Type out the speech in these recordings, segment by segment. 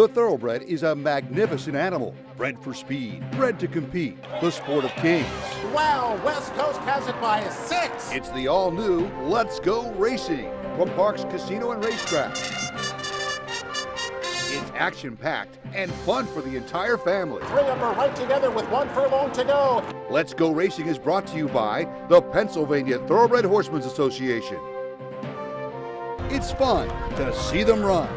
The Thoroughbred is a magnificent animal, bred for speed, bred to compete, the sport of kings. Wow, West Coast has it by 6. It's the all-new Let's Go Racing from Parks Casino and Racetrack. It's action-packed and fun for the entire family. 3 of them are right together with 1 furlong to go. Let's Go Racing is brought to you by the Pennsylvania Thoroughbred Horsemen's Association. It's fun to see them run.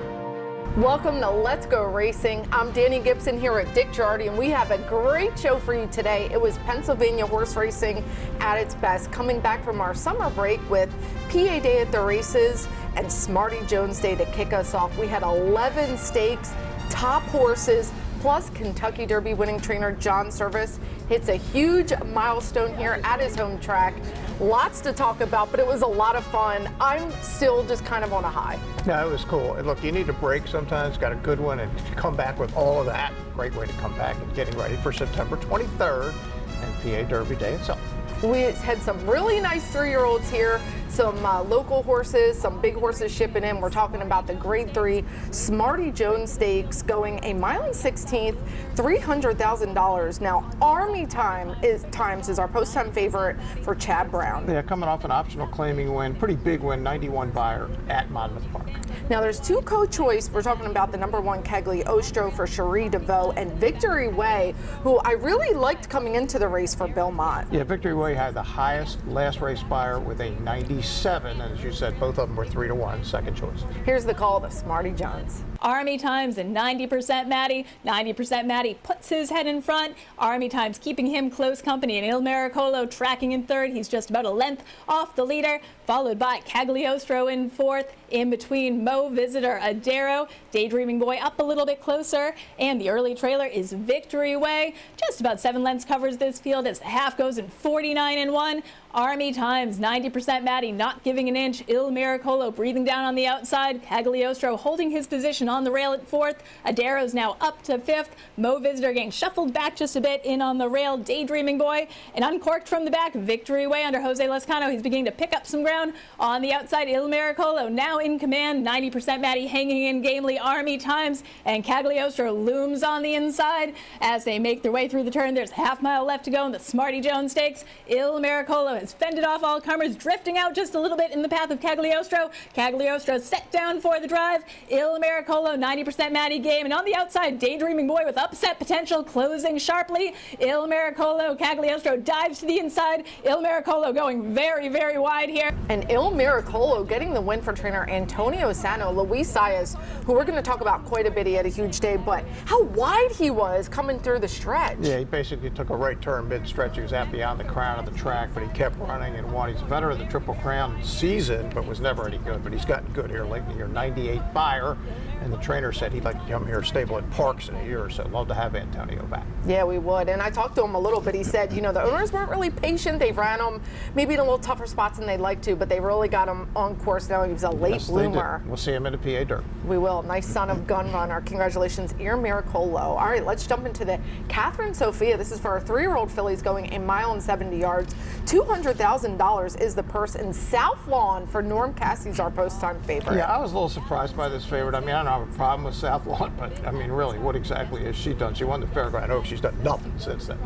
Welcome to Let's Go Racing. I'm Danny Gibson here at Dick Jardy, and we have a great show for you today. It was Pennsylvania horse racing at its best, coming back from our summer break with PA Day at the races and Smarty Jones Day to kick us off. We had 11 stakes, top horses, plus Kentucky Derby winning trainer John Service hits a huge milestone here at his home track. Lots to talk about, but it was a lot of fun. I'm still just kind of on a high. No, it was cool. And look, you need a break sometimes, got a good one, and to come back with all of that, great way to come back and getting ready for September 23rd and PA Derby Day itself. We had some really nice 3-year-olds here, some local horses, some big horses shipping in. We're talking about the Grade 3 Smarty Jones Stakes going a mile and 16th, $300,000. Now, Army Times is our post-time favorite for Chad Brown. Yeah, coming off an optional claiming win, pretty big win, 91 buyer at Monmouth Park. Now, there's 2 co-choice. We're talking about the number 1 Kegley Ostro for Cherie DeVoe and Victory Way, who I really liked coming into the race for Belmont. Yeah, Victory Way had the highest last race buyer with a 97, and as you said, both of them were 3-1, second choice. Here's the call to Smarty Jones. Army Times and 90% Maddie. 90% Maddie puts his head in front. Army Times keeping him close company, and Il Miracolo tracking in third. He's just about a length off the leader, followed by Cagliostro in fourth. In between, Mo Visitor, Adero, Daydreaming Boy up a little bit closer, and the early trailer is Victory Way. Just about 7 lengths covers this field as the half goes in 49-1. Army Times, 90% Maddie not giving an inch. Il Miracolo breathing down on the outside. Cagliostro holding his position on the rail at fourth. Adero's now up to fifth. Mo Visitor getting shuffled back just a bit in on the rail. Daydreaming Boy and uncorked from the back. Victory Way under Jose Lescano. He's beginning to pick up some ground on the outside. Il Miracolo now in command. 90% Maddie hanging in gamely. Army Times and Cagliostro looms on the inside as they make their way through the turn. There's a half mile left to go in the Smarty Jones Stakes. Il Miracolo has fended off all comers, drifting out just a little bit in the path of Cagliostro. Cagliostro set down for the drive. Il Miracolo, 90% Maddie game, and on the outside, Daydreaming Boy with upset potential, closing sharply. Il Miracolo, Cagliostro dives to the inside. Il Miracolo going very, very wide here. And Il Miracolo getting the win for trainer Antonio Sano. Luis Saez, who we're going to talk about quite a bit, he had a huge day, but how wide he was coming through the stretch. Yeah, he basically took a right turn mid-stretch. He was at beyond the crown of the track, but he kept running and won. He's a veteran of the Triple Crown season, but was never any good. But he's gotten good here late in the year. 98 buyer, and the trainer said he'd like to come here stable at Parks in a year or so. Love to have Antonio back. Yeah, we would. And I talked to him a little bit. He said, you know, the owners weren't really patient. They ran him maybe in a little tougher spots than they'd like to, but they really got him on course now. He was a late bloomer. We'll see him in the PA Derby. We will. Nice son of gun runner. Congratulations, Il Miracolo. All right, let's jump into the Catherine Sophia. This is for our 3-year-old fillies going a mile and 70 yards. $200,000 is the purse in South Lawn for Norm Cassie's our post-time favorite. Yeah, I was a little surprised by this favorite. I mean, I don't have a problem with South Lawn, but I mean, really, what exactly has she done? She won the Fairground Oaks. She's done nothing since then.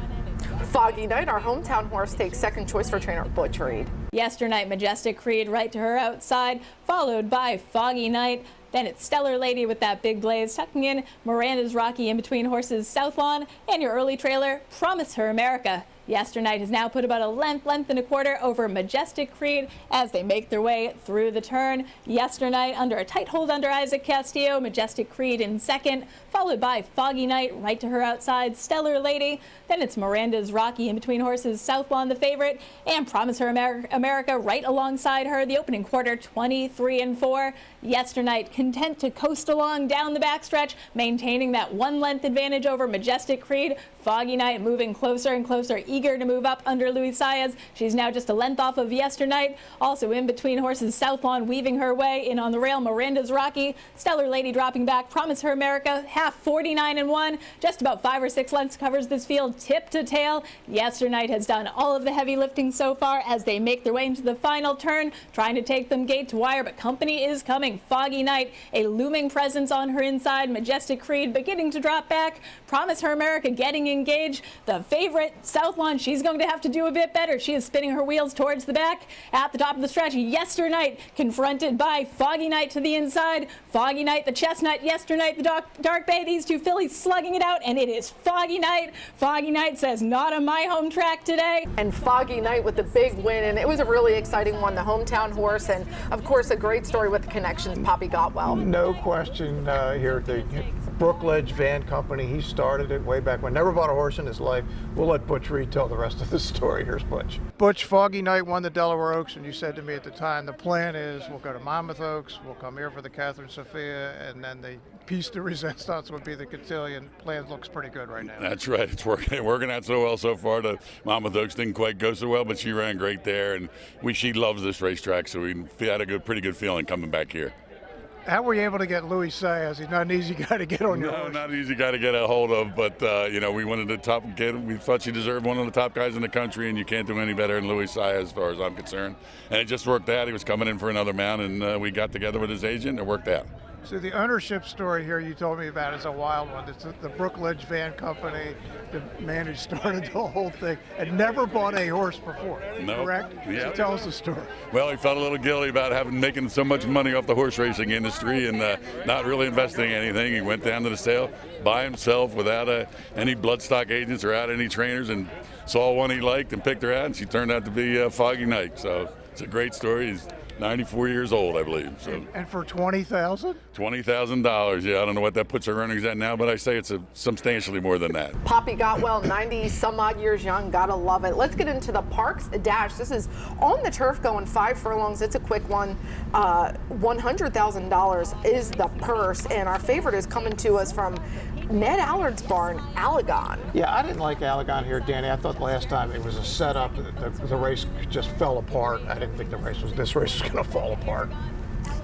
Foggy Night, our hometown horse, takes second choice for trainer Butch Reed. Yesternight, Majestic Creed right to her outside, followed by Foggy Night. Then it's Stellar Lady with that big blaze, tucking in Miranda's Rocky in between horses South Lawn, and your early trailer, Promise Her America. Yesternight has now put about a length and a quarter over Majestic Creed as they make their way through the turn. Yesternight, under a tight hold under Isaac Castillo, Majestic Creed in second, followed by Foggy Night right to her outside, Stellar Lady. Then it's Miranda's Rocky in between horses South Lawn the favorite, and Promise Her America right alongside her. The opening quarter, 23-4. Yesternight, content to coast along down the backstretch, maintaining that 1 length advantage over Majestic Creed. Foggy Night moving closer and closer, eager to move up under Luis Saez. She's now just a length off of Yesternight. Also in between horses, South Lawn weaving her way in on the rail, Miranda's Rocky. Stellar Lady dropping back, Promise Her America, half 49-1. Just about 5 or 6 lengths covers this field, tip to tail. Yesternight has done all of the heavy lifting so far as they make their way into the final turn, trying to take them gate to wire, but company is coming. behind. Foggy Night, a looming presence on her inside. Majestic Creed beginning to drop back. Promise Her America getting engaged. The favorite, South Lawn, she's going to have to do a bit better. She is spinning her wheels towards the back. At the top of the stretch, Yesternight confronted by Foggy Night to the inside. Foggy Night, the Chestnut, Yesternight, the Dark Bay. These two fillies slugging it out, and it is Foggy Night. Foggy Night says, not on my home track today. And Foggy Night with the big win, and it was a really exciting one, the hometown horse, and of course a great story with the connections, Poppy Gotwell. No question here at the Brookledge Van Company. He started it way back when. Never bought a horse in his life. We'll let Butch Reed tell the rest of the story. Here's Butch. Butch, Foggy Night won the Delaware Oaks, and you said to me at the time, the plan is we'll go to Monmouth Oaks, we'll come here for the Catherine Sophia, and then the Piece de Resistance would be the cotillion. Plan looks pretty good right now. That's right. It's working out so well so far. The Monmouth Oaks didn't quite go so well, but she ran great there, and she loves this racetrack, so we had a pretty good feeling coming back here. How were you able to get Louis Saez? He's not an easy guy to get on your horse. No, not an easy guy to get a hold of, but we wanted the top kid. We thought she deserved one of the top guys in the country, and you can't do any better than Louis Saez as far as I'm concerned. And it just worked out. He was coming in for another mount, and we got together with his agent, and it worked out. So the ownership story here you told me about is a wild one. It's the Brookledge Van Company, the man who started the whole thing, and never bought a horse before, correct? Yeah. So tell us the story. Well, he felt a little guilty about making so much money off the horse racing industry and not really investing anything. He went down to the sale by himself without any bloodstock agents or out any trainers, and saw one he liked and picked her out, and she turned out to be Foggy Night. So it's a great story. He's 94 years old, I believe. So. And for $20,000? $20,000, yeah. I don't know what that puts her earnings at now, but I say it's substantially more than that. Poppy Gotwell, 90 some odd years young, gotta love it. Let's get into the Parks Dash. This is on the turf going 5 furlongs. It's a quick one. $100,000 is the purse, and our favorite is coming to us from Ned Allard's barn, Allegan. Yeah, I didn't like Allegan here, Danny. I thought last time it was a setup. The race just fell apart. I didn't think this race was going to fall apart.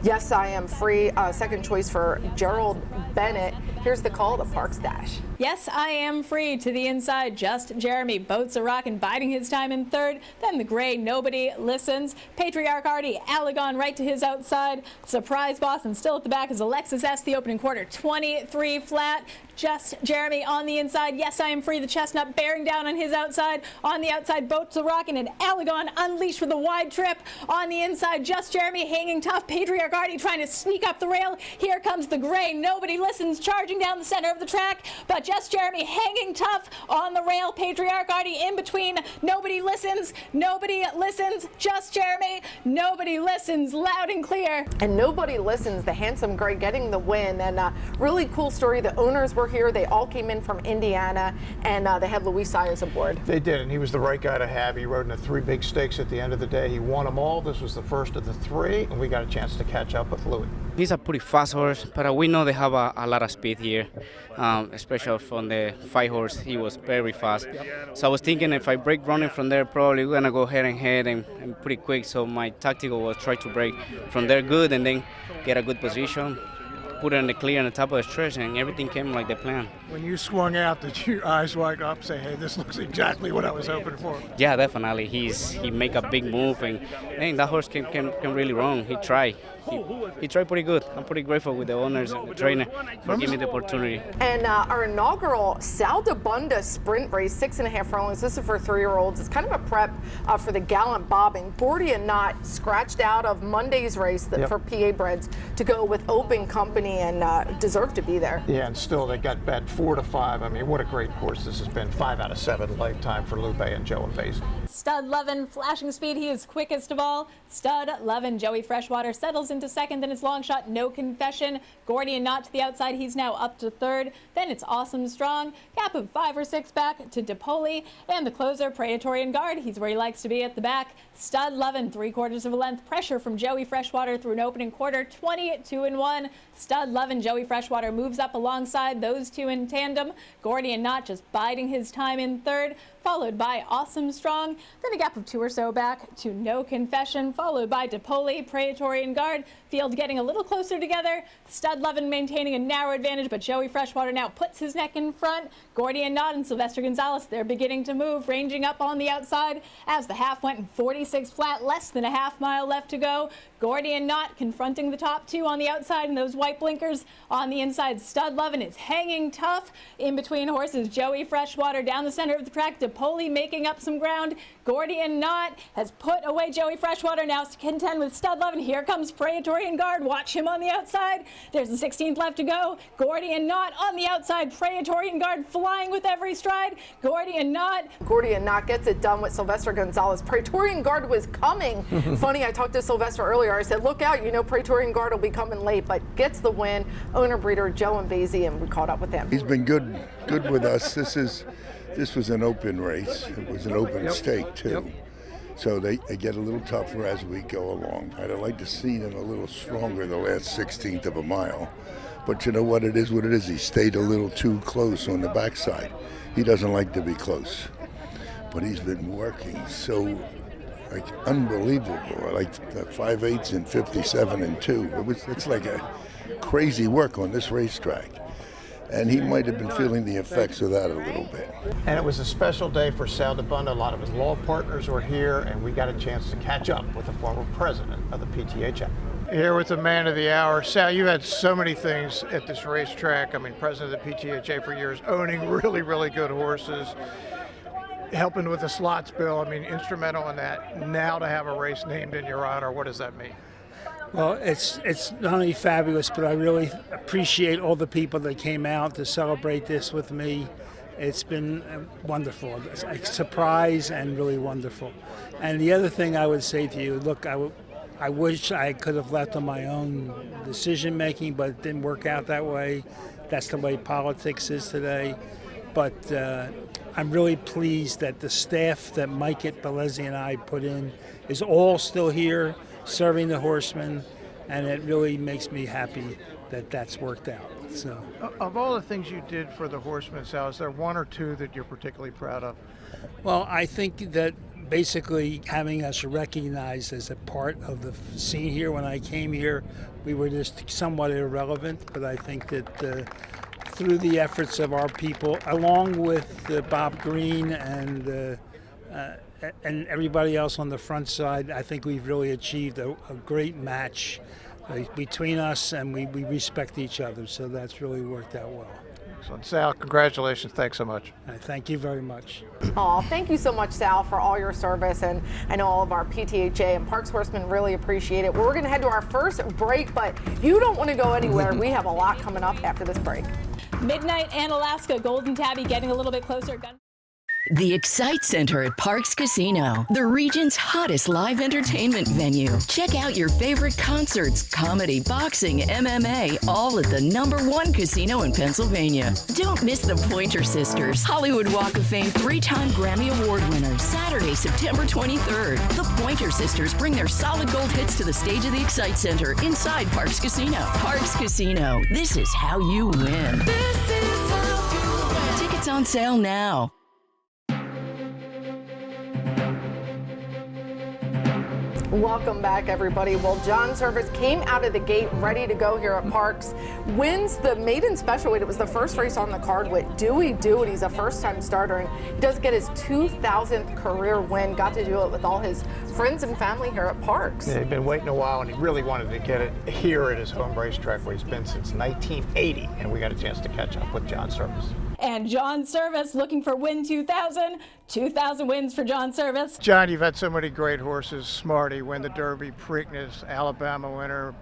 Yes, I Am Free. Second choice for Gerald Bennett. Here's the call, the Parks Dash. Yes, I Am Free to the inside. Just Jeremy boats a rock and biding his time in third. Then the gray, Nobody Listens. Patriarch Artie, Allegan right to his outside. Surprise Boss, and still at the back is Alexis S. The opening quarter, 23 flat. Just Jeremy on the inside. Yes, I Am Free. The Chestnut bearing down on his outside. On the outside, boats a rock, and Allegan unleashed with a wide trip. On the inside, Just Jeremy hanging tough. Patriarch Artie trying to sneak up the rail. Here comes the gray, Nobody Listens, charging down the center of the track, but Just Jeremy hanging tough on the rail. Patriarch Artie in between. Nobody Listens. Nobody Listens. Just Jeremy. Nobody Listens. Loud and clear. And Nobody Listens, the handsome gray getting the win. And really cool story. The owners were here. They all came in from Indiana, and they had Louis Saez aboard. They did, and he was the right guy to have. He rode in the 3 big stakes at the end of the day. He won them all. This was the first of the 3, and we got a chance to catch up with Louis. He's a pretty fast horse, but we know they have a lot of speed here, especially from the 5 horse. He was very fast. So I was thinking if I break running from there, probably we're going to go head and pretty quick. So my tactical was try to break from there good and then get a good position, put it in the clear on the top of the stretch, and everything came like the plan. When you swung out, did your eyes wide up say, hey, this looks exactly what I was hoping for? Yeah, definitely. He make a big move, and that horse can really run. He tried. He tried pretty good. I'm pretty grateful with the owners and the trainer for giving me the opportunity. And our inaugural Sal de Bunda sprint race, 6.5 furlongs. This is for 3-year-olds. It's kind of a prep for the Gallant Bobbing. Gordian Knot scratched out of Monday's race for PA Breds to go with Open Company and deserved to be there. Yeah, and still they got bet 4 to 5. I mean, what a great course this has been. 5 out of 7 lifetime for Lupe and Joe and Basin. Stud Levin, flashing speed. He is quickest of all. Stud Levin, Joey Freshwater settles into second. Then it's Long Shot, No Confession. Gordian Knot to the outside. He's now up to third. Then it's Awesome Strong. Gap of 5 or 6 back to DePoli. And the closer, Praetorian Guard. He's where he likes to be at the back. Stud Levin, 3/4 of a length. Pressure from Joey Freshwater through an opening quarter. 22-1. Stud Levin, Joey Freshwater moves up alongside those two in tandem. Gordian Knot just biding his time in third, followed by Awesome Strong. Then a gap of 2 or so back to No Confession, followed by DePoli, Praetorian Guard. Field getting a little closer together. Stud Lovin maintaining a narrow advantage, but Joey Freshwater now puts his neck in front. Gordian Knott and Sylvester Gonzalez, they're beginning to move, ranging up on the outside as the half went in 46 flat, less than a half mile left to go. Gordian Knott confronting the top two on the outside and those white blinkers on the inside. Stud Lovin is hanging tough in between horses. Joey Freshwater down the center of the track. DePoli making up some ground. Gordian Knott has put away Joey Freshwater, now to contend with Stud Lovin. Here comes Praetorian Guard. Watch him on the outside. There's the 16th left to go. Gordian Knott on the outside. Praetorian Guard flying with every stride. Gordian Knott gets it done with Sylvester Gonzalez. Praetorian Guard was coming. Funny, I talked to Sylvester earlier. I said, look out, you know Praetorian Guard will be coming late, but gets the win. Owner breeder Joe and Basie, and we caught up with him. He's been good with us. This was an open race. It was an open stake too. So they get a little tougher as we go along. I'd have liked to see him a little stronger the last 16th of a mile. But you know what it is? He stayed a little too close on the backside. He doesn't like to be close. But he's been working so unbelievable. Like 5/8 and 57 and 2. It's like a crazy work on this racetrack. And he might have been feeling the effects of that a little bit. And it was a special day for Sal DeBunda. A lot of his law partners were here, and we got a chance to catch up with the former president of the PTHA. Here with the man of the hour. Sal, you had so many things at this racetrack. I mean, president of the PTHA for years, owning really, really good horses, helping with the slots bill. I mean, instrumental in that. Now to have a race named in your honor, what does that mean? Well, it's not only fabulous, but I really appreciate all the people that came out to celebrate this with me. It's been wonderful, it's a surprise and really wonderful. And the other thing I would say to you, look, I wish I could have left on my own decision making, but it didn't work out that way. That's the way politics is today. But I'm really pleased that the staff that Mike Bellezzi and I put in is all still here, serving the horsemen, and it really makes me happy that that's worked out. So, of all the things you did for the horsemen, Sal, is there one or two that you're particularly proud of? Well, I think that basically having us recognized as a part of the scene here. When I came here, we were just somewhat irrelevant, but I think that through the efforts of our people, along with Bob Green and everybody else on the front side, I think we've really achieved a great match between us, and we respect each other, so that's really worked out well. Excellent. Sal, congratulations. Thanks so much. Thank you very much. Oh, thank you so much, Sal, for all your service, and I know all of our PTHA and Parks horsemen really appreciate it. We're going to head to our first break, but you don't want to go anywhere. We have a lot coming up after this break. Midnight and Alaska, Golden Tabby getting a little bit closer. The Excite Center at Parks Casino, the region's hottest live entertainment venue. Check out your favorite concerts, comedy, boxing, MMA, all at the #1 casino in Pennsylvania. Don't miss the Pointer Sisters, Hollywood Walk of Fame 3-time Grammy Award winners, Saturday, September 23rd. The Pointer Sisters bring their solid gold hits to the stage of the Excite Center inside Parks Casino. Parks Casino, this is how you win. This is how you win. Tickets on sale now. Welcome back, everybody. Well, John Service came out of the gate ready to go here at Parks. Wins the maiden special weight. It was the first race on the card with Dewey Dewitt. He's a first-time starter, and he does get his 2,000th career win. Got to do it with all his friends and family here at Parks. Yeah, he'd been waiting a while, and he really wanted to get it here at his home racetrack where he's been since 1980, and we got a chance to catch up with John Service. And John Service looking for win 2,000. 2,000 wins for John Service. John, you've had so many great horses. Smarty, win the Derby, Preakness, Alabama winner,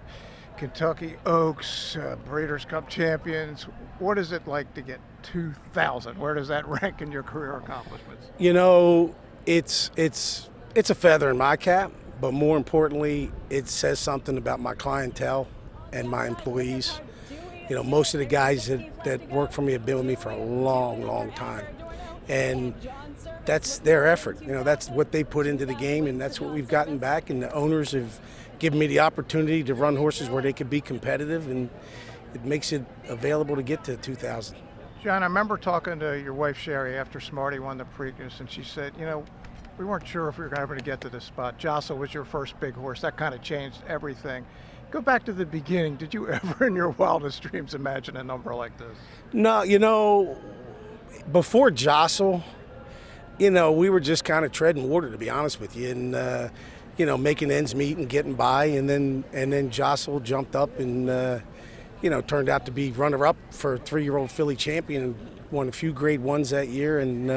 Kentucky Oaks, Breeders' Cup champions. What is it like to get 2,000? Where does that rank in your career accomplishments? You know, it's a feather in my cap, but more importantly, it says something about my clientele and my employees. You know, most of the guys that work for me have been with me for a long, long time. And that's their effort. You know, that's what they put into the game, and that's what we've gotten back. And the owners have given me the opportunity to run horses where they could be competitive, and it makes it available to get to 2,000. John, I remember talking to your wife, Sherry, after Smarty won the Preakness, and she said, you know, we weren't sure if we were ever going to get to this spot. Jostle was your first big horse. That kind of changed everything. Go back to the beginning. Did you ever in your wildest dreams imagine a number like this? No, before Jostle, we were just kind of treading water, to be honest with you, and making ends meet and getting by, and then Jostle jumped up and turned out to be runner-up for a 3-year-old filly champion and won a few grade ones that year and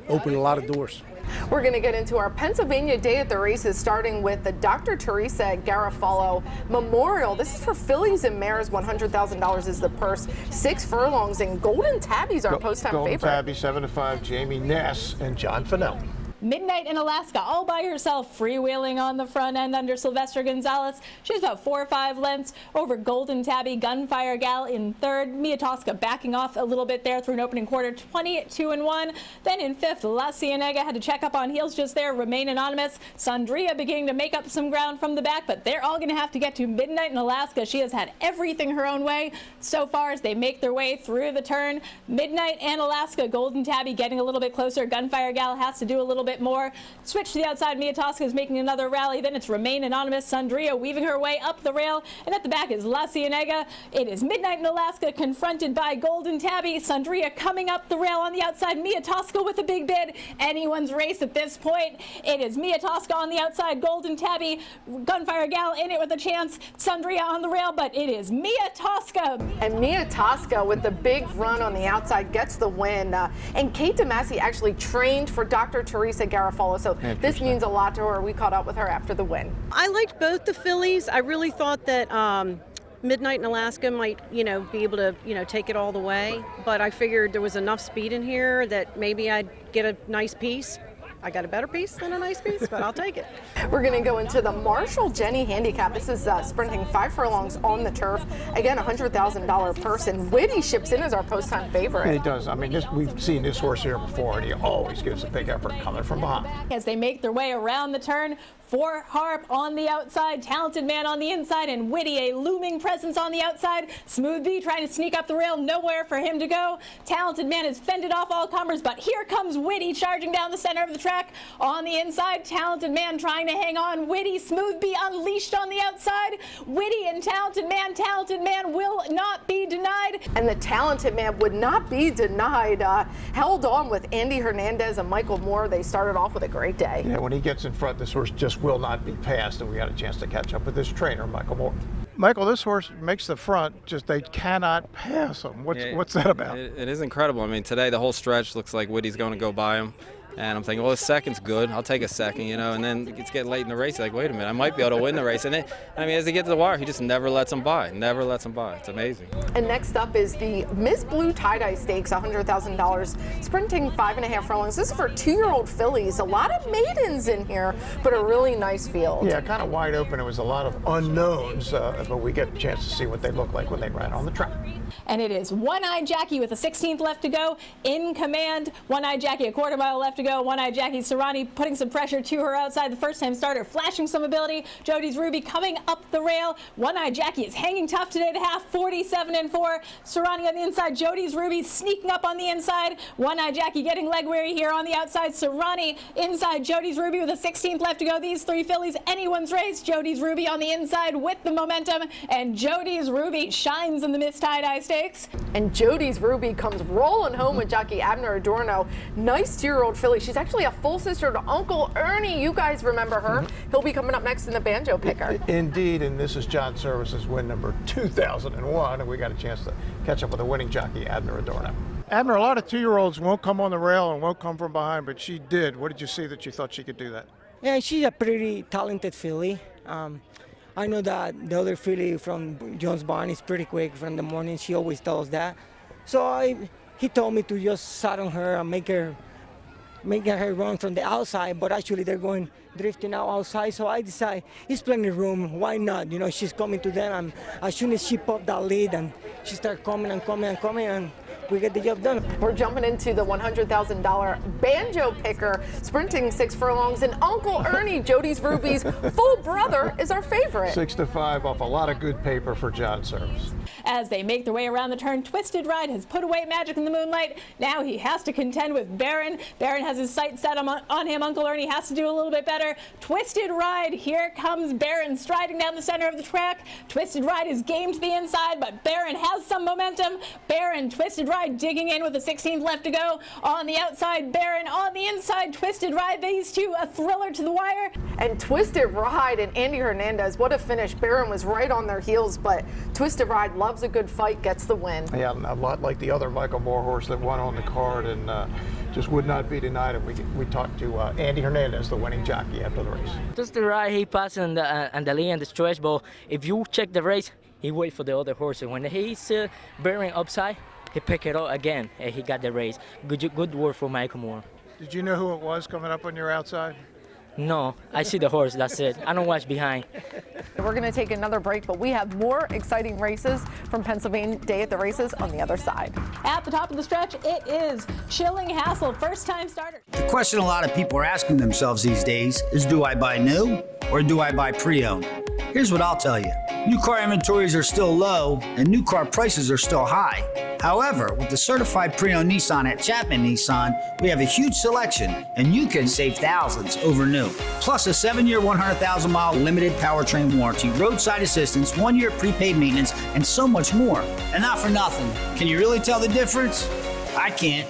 opened a lot of doors. We're going to get into our Pennsylvania Day at the Races, starting with the Dr. Teresa Garofalo Memorial. This is for fillies and mares. $100,000 is the purse. 6 furlongs, and Golden Tabby's our post-time favorite. Golden Tabby, 7-5, Jamie Ness, and John Fennell. Midnight in Alaska, all by herself, freewheeling on the front end under Sylvester Gonzalez. She's about 4 or 5 lengths over Golden Tabby. Gunfire Gal in third. Mia Tosca backing off a little bit there through an opening quarter, 22-1. Then in fifth, La Cienega had to check up on heels just there, remain anonymous. Sandria beginning to make up some ground from the back, but they're all going to have to get to Midnight in Alaska. She has had everything her own way so far as they make their way through the turn. Midnight and Alaska, Golden Tabby getting a little bit closer. Gunfire Gal has to do a little bit more. Switch to the outside. Mia Tosca is making another rally. Then it's Remain Anonymous. Sandria weaving her way up the rail. And at the back is La Cienega. It is Midnight in Alaska confronted by Golden Tabby. Sandria coming up the rail on the outside. Mia Tosca with a big bid. Anyone's race at this point. It is Mia Tosca on the outside. Golden Tabby. Gunfire Gal in it with a chance. Sandria on the rail, but it is Mia Tosca. And Mia Tosca with the big run on the outside gets the win. And Kate DeMasi actually trained for Dr. Teresa Garofalo, so this means a lot to her. We caught up with her after the win. I liked both the fillies. I really thought that Midnight in Alaska might, be able to, take it all the way. But I figured there was enough speed in here that maybe I'd get a nice piece. I got a better piece than a nice piece, but I'll take it. We're going to go into the Marshall Jenny Handicap. This is sprinting 5 furlongs on the turf. Again, $100,000 purse, and Whitty ships in as our post-time favorite. He does. I mean, we've seen this horse here before, and he always gives a big effort coming from behind. As they make their way around the turn, for Harp on the outside, Talented Man on the inside, and Whitty, a looming presence on the outside. Smooth B trying to sneak up the rail, nowhere for him to go. Talented Man has fended off all comers, but here comes Whitty charging down the center of the track on the inside. Talented Man trying to hang on. Whitty, Smooth B unleashed on the outside. Whitty and Talented Man will not be denied. And the Talented Man would not be denied. Held on with Andy Hernandez and Michael Moore. They started off with a great day. Yeah, when he gets in front, this horse just will not be passed, and we got a chance to catch up with this trainer, Michael Moore. Michael, this horse makes the front, just they cannot pass him. What's that about? It is incredible. I mean, today the whole stretch looks like Whitty's going to go by him. And I'm thinking, well, his second's good. I'll take a second, and then it's getting late in the race. Like, wait a minute, I might be able to win the race. And as they get to the wire, he just never lets them by. It's amazing. And next up is the Miss Blue Tie-Dye Stakes, $100,000, sprinting 5.5 furlongs. This is for 2-year-old fillies. A lot of maidens in here, but a really nice field. Yeah, kind of wide open. It was a lot of unknowns, but we get a chance to see what they look like when they ran on the track. And it is One-Eyed Jackie with a 16th left to go in command. One-Eyed Jackie, a quarter mile left to go. One-Eyed Jackie Serrani putting some pressure to her outside. The first-time starter flashing some ability. Jody's Ruby coming up the rail. One-Eyed Jackie is hanging tough today to half, 47-4. Serrani on the inside. Jody's Ruby sneaking up on the inside. One-Eyed Jackie getting leg weary here on the outside. Serrani inside. Jody's Ruby with a 16th left to go. These 3 fillies, anyone's race. Jody's Ruby on the inside with the momentum, and Jody's Ruby shines in the Miss Tie-Dye Stakes. And Jody's Ruby comes rolling home with jockey Abner Adorno. Nice 2-year-old filly. She's actually a full sister to Uncle Ernie. You guys remember her. He'll be coming up next in the Banjo Picker. Indeed, and this is John Service's win number 2001, and we got a chance to catch up with the winning jockey, Abner Adorno. Abner, a lot of 2-year-olds won't come on the rail and won't come from behind, but she did. What did you see that you thought she could do that? Yeah, she's a pretty talented filly. I know that the other filly from Jones Barn is pretty quick from the morning. She always tells that. So he told me to just sat on her and make her run from the outside, but actually they're going drifting out outside. So I decided it's plenty of room. Why not? She's coming to them, and as soon as she popped that lead, and she started coming, and we get the job done. We're jumping into the $100,000 Banjo Picker, sprinting 6 furlongs, and Uncle Ernie, Jody's Ruby's full brother, is our favorite. 6-5 off a lot of good paper for John Service. as they make their way around the turn. Twisted Ride has put away Magic in the Moonlight. Now he has to contend with Baron. Baron has his sights set on him. Uncle Ernie has to do a little bit better. Twisted Ride, here comes Baron striding down the center of the track. Twisted Ride is game to the inside, but Baron has some momentum. Baron, Twisted Ride digging in with a 16th left to go. On the outside, Baron. On the inside, Twisted Ride. These two, a thriller to the wire. And Twisted Ride and Andy Hernandez, what a finish. Baron was right on their heels, but Twisted Ride loves a good fight, gets the win. Yeah, a lot like the other Michael Moore horse that won on the card and just would not be denied it. We talked to Andy Hernandez, the winning jockey after the race. Twisted Ride, he passed on the lead and the stretch, but if you check the race, he wait for the other horses. When he's bearing upside, he pick it up again and he got the race. Good work for Michael Moore. Did you know who it was coming up on your outside? No, I see the horse, that's it. I don't watch behind. We're going to take another break, but we have more exciting races from Pennsylvania Day at the Races on the other side. At the top of the stretch, it is Chilling Hassle, first-time starter. The question a lot of people are asking themselves these days is, do I buy new or do I buy pre-owned? Here's what I'll tell you. New car inventories are still low and new car prices are still high. However, with the certified pre-owned Nissan at Chapman Nissan, we have a huge selection and you can save thousands over new. Plus a 7-year, 100,000-mile limited powertrain warranty, roadside assistance, 1-year prepaid maintenance, and so much more. And not for nothing. Can you really tell the difference? I can't.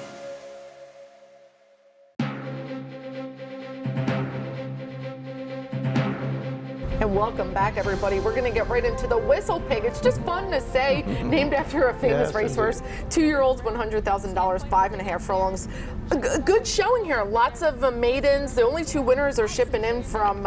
And welcome back, everybody. We're going to get right into the Whistle Pig. It's just fun to say, named after a famous racehorse. 2-year-olds, $100,000, 5.5 furlongs. A good showing here. Lots of maidens. The only 2 winners are shipping in from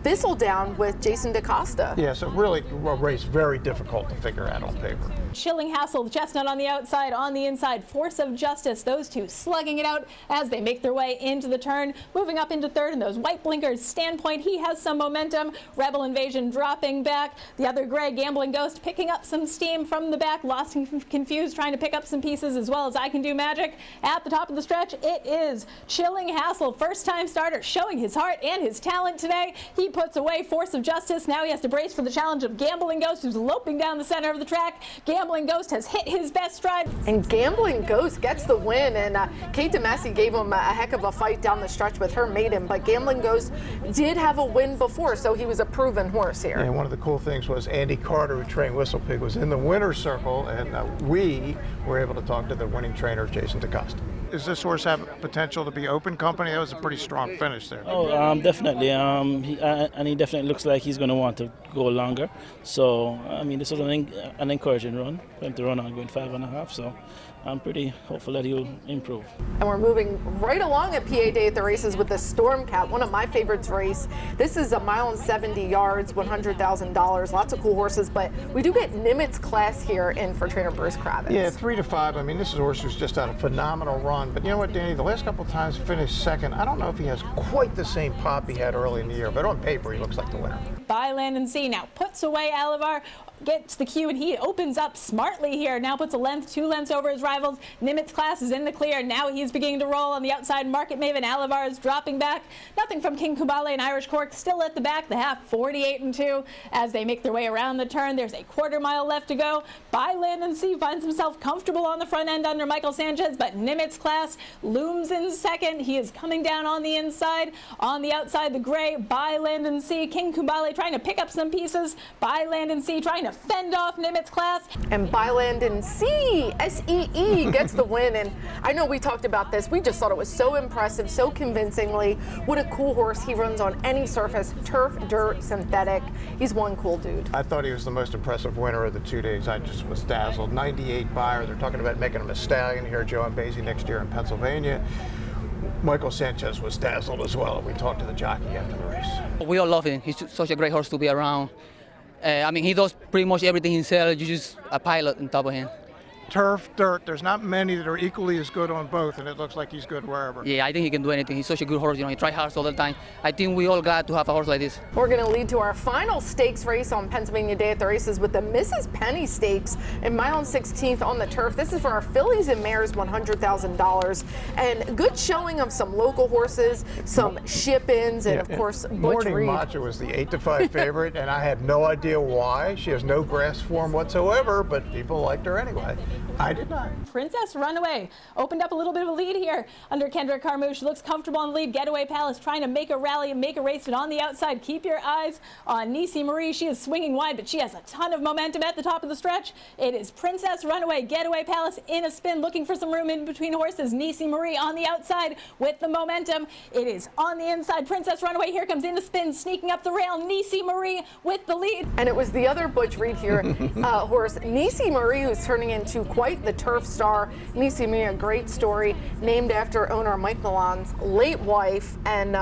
Thistledown with Jason DaCosta. Yeah, so really a race very difficult to figure out on paper. Chilling Hassle, Chestnut on the outside, on the inside, Force of Justice. Those two slugging it out as they make their way into the turn. Moving up into third in those white blinkers. Standpoint, he has some momentum. Rebel Invasion dropping back. The other gray, Gambling Ghost, picking up some steam from the back. Lost and Confused, trying to pick up some pieces as well as I Can Do Magic. At the top of the stretch, it is Chilling Hassle, first-time starter, showing his heart and his talent today. He puts away Force of Justice. Now he has to brace for the challenge of Gambling Ghost, who's loping down the center of the track. Gambling Ghost has hit his best stride. And Gambling Ghost gets the win, and Kate DeMasi gave him a heck of a fight down the stretch with her maiden, but Gambling Ghost did have a win before, so he was a proven horse here. And one of the cool things was Andy Carter, who trained Whistle Pig, was in the winner's circle, and we were able to talk to the winning trainer, Jason DaCosta. Does this horse have potential to be open company? That was a pretty strong finish there. Oh, definitely. He definitely looks like he's going to want to go longer. So, I mean, this was an encouraging run for him to run on going 5.5. So, I'm pretty hopeful that he'll improve. And we're moving right along at PA Day at the Races with the Storm Cat, one of my favorites race. This is 1.70 miles, $100,000. Lots of cool horses, but we do get Nimitz class here in for trainer Bruce Kravitz. Yeah, 3 to 5. I mean, this is a horse who's just had a phenomenal run. But you know what, Danny? The last couple of times finished second. I don't know if he has quite the same pop he had early in the year, but on paper he looks like the winner. By Land and Sea now puts away Alivar, gets the cue, and he opens up smartly here. Now puts a length, 2 lengths over his rivals. Nimitz class is in the clear. Now he's beginning to roll on the outside. Market Maven Alivar is dropping back. Nothing from King Kubale and Irish Cork still at the back. The half 48-2 as they make their way around the turn. There's a 1/4 mile left to go. By Land and Sea finds himself comfortable on the front end under Michael Sanchez, but Nimitz class looms in second. He is coming down on the inside. On the outside, the gray, By Land and Sea. King Kubale trying to pick up some pieces. By Land and Sea trying to fend off Nimitz class. And By Land and Sea, S-E-E, gets the win. And I know we talked about this. We just thought it was so impressive, so convincingly. What a cool horse. He runs on any surface, turf, dirt, synthetic. He's one cool dude. I thought he was the most impressive winner of the 2 days. I just was dazzled. 98 buyer. They're talking about making him a stallion here, Joe and Basie, next year in Pennsylvania. Michael Sanchez was dazzled as well. We talked to the jockey after the race. We all love him. He's such a great horse to be around. I mean, he does pretty much everything himself. You're just a pilot on top of him. turf, dirt. There's not many that are equally as good on both, and it looks like he's good wherever. Yeah, I think he can do anything. He's such a good horse. He tries hard all the time. I think we all glad to have a horse like this. We're going to lead to our final stakes race on Pennsylvania Day at the Races with the Mrs. Penny Stakes in mile and 16th on the turf. This is for our fillies and mares, $100,000, and good showing of some local horses, some ship-ins, and of course Butch Morning Reed. Macha was the 8-5 favorite, and I had no idea why. She has no grass form whatsoever, but people liked her anyway. I did not. Princess Runaway opened up a little bit of a lead here under Kendrick Carmouche. Looks comfortable on the lead. Getaway Palace trying to make a rally and make a race, and on the outside, keep your eyes on Nisi Marie. She is swinging wide, but she has a ton of momentum at the top of the stretch. It is Princess Runaway, Getaway Palace in a spin, looking for some room in between horses. Nisi Marie on the outside with the momentum. It is on the inside. Princess Runaway here comes in the spin, sneaking up the rail. Nisi Marie with the lead. And it was the other Butch Reed here horse, Nisi Marie, who's turning into quite the turf star. Nisi Marie, a great story, named after owner Mike Milan's late wife, and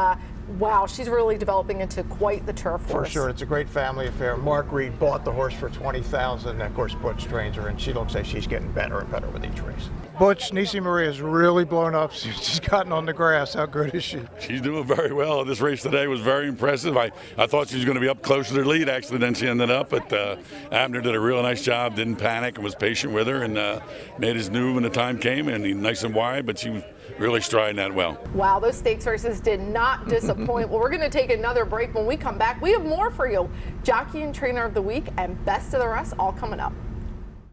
wow, she's really developing into quite the turf horse. For sure, it's a great family affair. Mark Reed bought the horse for $20,000, and of course Butch trains her, and she looks like she's getting better and better with each race. Butch, Nisi Marie has really blown up. She's gotten on the grass. How good is she? She's doing very well. This race today was very impressive. I thought she was going to be up closer to the lead, actually, than she ended up. But Abner did a real nice job, didn't panic, and was patient with her, and made his move when the time came, and he nice and wide, but she was really striding that well. Wow, those stakes races did not disappoint. Well, we're going to take another break. When we come back, we have more for you. Jockey and Trainer of the Week and Best of the Rest all coming up.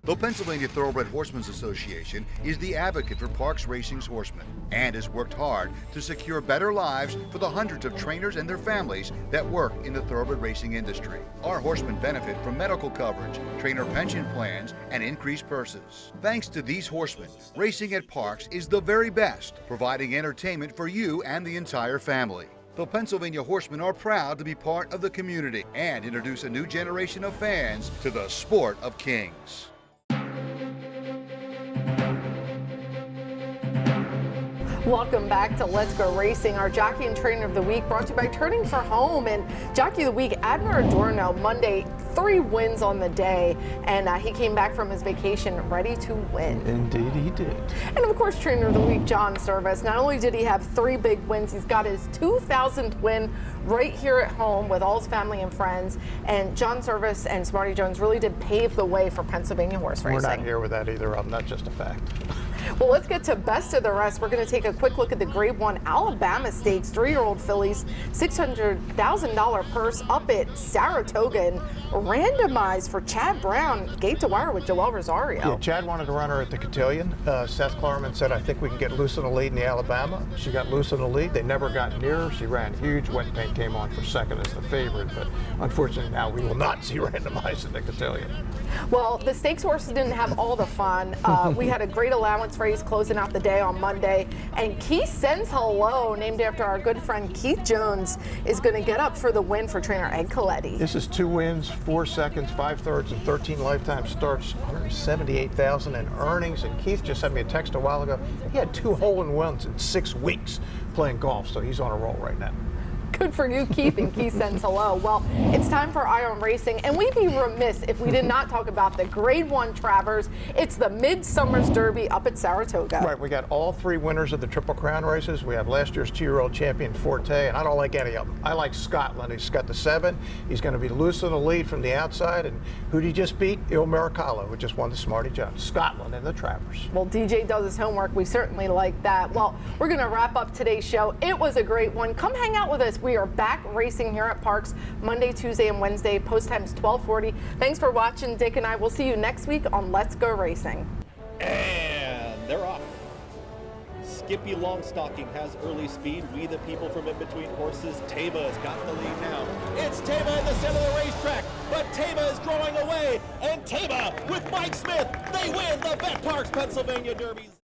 The Pennsylvania Thoroughbred Horsemen's Association is the advocate for Parks Racing's horsemen and has worked hard to secure better lives for the hundreds of trainers and their families that work in the thoroughbred racing industry. Our horsemen benefit from medical coverage, trainer pension plans, and increased purses. Thanks to these horsemen, racing at Parks is the very best, providing entertainment for you and the entire family. The Pennsylvania Horsemen are proud to be part of the community and introduce a new generation of fans to the sport of kings. Welcome back to Let's Go Racing, our Jockey and Trainer of the Week, brought to you by Turning for Home. And Jockey of the Week, Abner Adorno, Monday, 3 wins on the day, and he came back from his vacation ready to win. Indeed he did. And of course, Trainer of the Week, John Service. Not only did he have 3 big wins, he's got his 2,000th win right here at home with all his family and friends. And John Service and Smarty Jones really did pave the way for Pennsylvania horse racing. We're not here with that either of them. That's just a fact. Well, let's get to Best of the Rest. We're going to take a quick look at the Grade 1 Alabama Stakes. 3-year-old fillies, $600,000 purse up at Saratoga, and randomized for Chad Brown, gate to wire with Joel Rosario. Yeah, Chad wanted to run her at the Cotillion. Seth Klarman said, I think we can get loose in the lead in the Alabama. She got loose in the lead. They never got near her. She ran huge. Wet Paint came on for second as the favorite, but unfortunately now we will not see randomized in the Cotillion. Well, the stakes horses didn't have all the fun. We had a great allowance race closing out the day on Monday, and Keith Sends Hello, named after our good friend Keith Jones, is going to get up for the win for trainer Ed Coletti. This is 2 wins, 4 seconds, 5 thirds, and 13 lifetime starts, $178,000 in earnings. And Keith just sent me a text a while ago. He had 2 hole-in-ones in 6 weeks playing golf, so he's on a roll right now. Good for you, Keith, and Keith Sends Hello. Well, it's time for Eye on Racing, and we'd be remiss if we did not talk about the Grade 1 Travers. It's the Midsummer's Derby up at Saratoga. Right, we got all 3 winners of the Triple Crown races. We have last year's 2-year-old champion Forte, and I don't like any of them. I like Scotland. He's got the 7. He's going to be loose in the lead from the outside. And who did he just beat? Il Miracolo, who just won the Smarty Jones. Scotland and the Travers. Well, DJ does his homework. We certainly like that. Well, we're going to wrap up today's show. It was a great one. Come hang out with us. We are back racing here at Parks Monday, Tuesday, and Wednesday. Post time's 12:40. Thanks for watching. Dick and I will see you next week on Let's Go Racing. And they're off. Skippy Longstocking has early speed. We the people from in between horses. Taba has got the lead now. It's Taba in the center of the racetrack, but Taba is drawing away. And Taba with Mike Smith, they win the Bet Parks Pennsylvania Derbies.